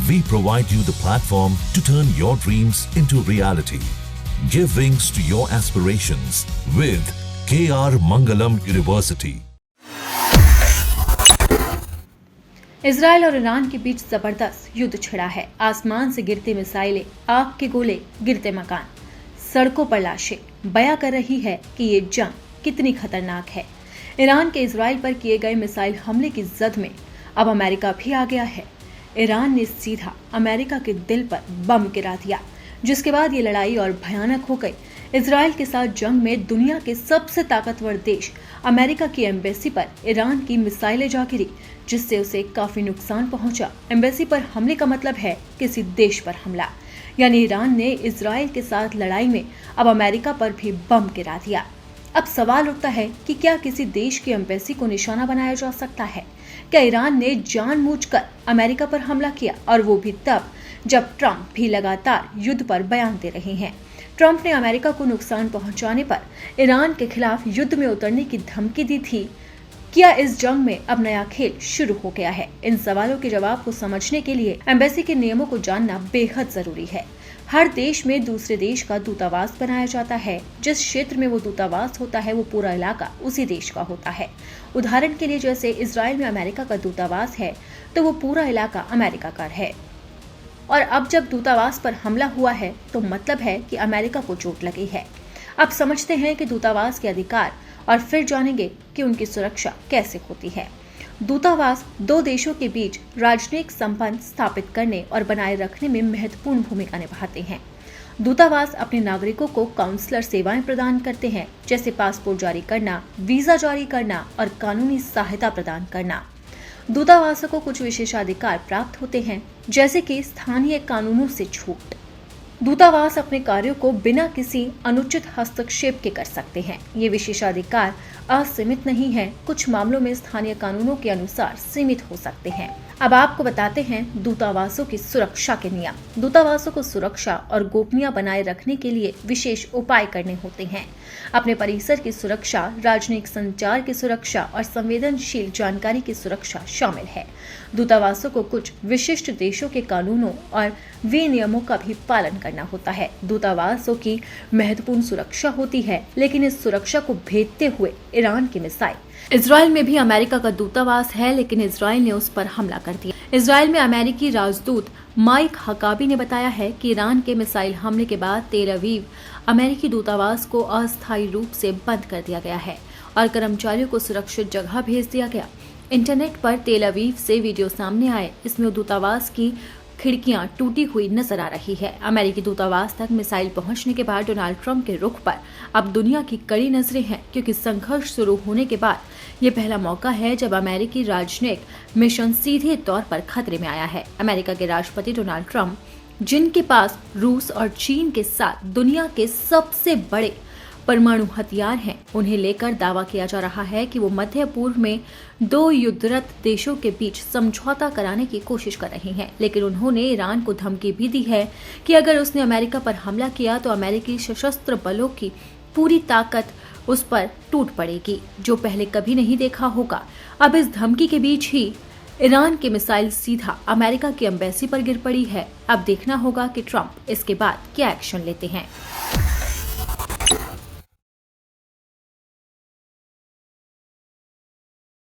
We provide you the platform to turn your dreams into reality. Give wings to your aspirations with KR Mangalam University. Israel और Iran के बीच जबरदस्त युद्ध छिड़ा है। आसमान से गिरती मिसाइलें, आग के गोले, गिरते मकान, सड़कों पर लाशें बयां कर रही है कि ये जंग कितनी खतरनाक है। ईरान के इजराइल पर किए गए मिसाइल हमले की जद में अब अमेरिका भी आ गया है। ईरान ने सीधा अमेरिका के दिल पर बम गिरा दिया, जिसके बाद ये लड़ाई और भयानक हो गई। इजराइल के साथ जंग में दुनिया के सबसे ताकतवर देश अमेरिका की एम्बेसी पर ईरान की मिसाइलें जा गिरी, जिससे उसे काफी नुकसान पहुंचा। एम्बेसी पर हमले का मतलब है किसी देश पर हमला, यानी ईरान ने इजराइल के साथ लड़ाई में अब अमेरिका पर भी बम गिरा दिया। अब सवाल उठता है कि क्या किसी देश की एम्बेसी को निशाना बनाया जा सकता है? क्या ईरान ने जानबूझकर अमेरिका पर हमला किया, और वो भी तब जब ट्रंप भी लगातार युद्ध पर बयान दे रहे हैं? ट्रंप ने अमेरिका को नुकसान पहुंचाने पर ईरान के खिलाफ युद्ध में उतरने की धमकी दी थी। क्या इस जंग में अब नया खेल शुरू हो गया है? इन सवालों के जवाब को समझने के लिए एम्बेसी के नियमों को जानना बेहद जरूरी है। हर देश में दूसरे देश का दूतावास बनाया जाता है। जिस क्षेत्र में वो दूतावास होता है, वो पूरा इलाका उसी देश का होता है। उदाहरण के लिए, जैसे इजराइल में अमेरिका का दूतावास है, तो वो पूरा इलाका अमेरिका का है। और अब जब दूतावास पर हमला हुआ है, तो मतलब है कि अमेरिका को चोट लगी है। अब समझते हैं कि दूतावास के अधिकार, और फिर जानेंगे कि उनकी सुरक्षा कैसे होती है। दूतावास दो देशों के बीच राजनयिक संबंध स्थापित करने और बनाए रखने में महत्वपूर्ण भूमिका निभाते हैं। दूतावास अपने नागरिकों को काउंसलर सेवाएं प्रदान करते हैं, जैसे पासपोर्ट जारी करना, वीजा जारी करना और कानूनी सहायता प्रदान करना। दूतावासों को कुछ विशेषाधिकार प्राप्त होते हैं, जैसे कि स्थानीय कानूनों से छूट। दूतावास अपने कार्यों को बिना किसी अनुचित हस्तक्षेप के कर सकते हैं। ये विशेषाधिकार असीमित नहीं है, कुछ मामलों में स्थानीय कानूनों के अनुसार सीमित हो सकते हैं। अब आपको बताते हैं दूतावासों की सुरक्षा के नियम। दूतावासों को सुरक्षा और गोपनीय बनाए रखने के लिए विशेष उपाय करने होते हैं। अपने परिसर की सुरक्षा, राजनयिक संचार की सुरक्षा और संवेदनशील जानकारी की सुरक्षा शामिल है। दूतावासों को कुछ विशिष्ट देशों के कानूनों और विनियमों का भी पालन करना होता है। दूतावासों की महत्वपूर्ण सुरक्षा होती है, लेकिन इस सुरक्षा को भेदते हुए ईरान की मिसाइल। इजराइल में भी अमेरिका का दूतावास है, लेकिन इजराइल ने उस पर हमला कर दिया। इजराइल में अमेरिकी राजदूत माइक हकाबी ने बताया है कि ईरान के मिसाइल हमले के बाद तेल अवीव अमेरिकी दूतावास को अस्थायी रूप से बंद कर दिया गया है और कर्मचारियों को सुरक्षित जगह भेज दिया गया। इंटरनेट पर तेल अवीव से वीडियो सामने आए, इसमें दूतावास की खिड़कियां टूटी हुई नजर आ रही है। अमेरिकी दूतावास तक मिसाइल पहुंचने के बाद डोनाल्ड ट्रंप के रुख पर अब दुनिया की कड़ी नजरें हैं, क्योंकि संघर्ष शुरू होने के बाद ये पहला मौका है जब अमेरिकी राजनयिक मिशन सीधे तौर पर खतरे में आया है। अमेरिका के राष्ट्रपति डोनाल्ड ट्रंप, जिनके पास रूस और चीन के साथ दुनिया के सबसे बड़े परमाणु हथियार हैं, उन्हें लेकर दावा किया जा रहा है कि वो मध्य पूर्व में दो युद्धरत देशों के बीच समझौता कराने की कोशिश कर रहे हैं। लेकिन उन्होंने ईरान को धमकी भी दी है कि अगर उसने अमेरिका पर हमला किया तो अमेरिकी सशस्त्र बलों की पूरी ताकत उस पर टूट पड़ेगी, जो पहले कभी नहीं देखा होगा। अब इस धमकी के बीच ही ईरान की मिसाइल सीधा अमेरिका की एम्बेसी पर गिर पड़ी है। अब देखना होगा कि ट्रंप इसके बाद क्या एक्शन लेते हैं।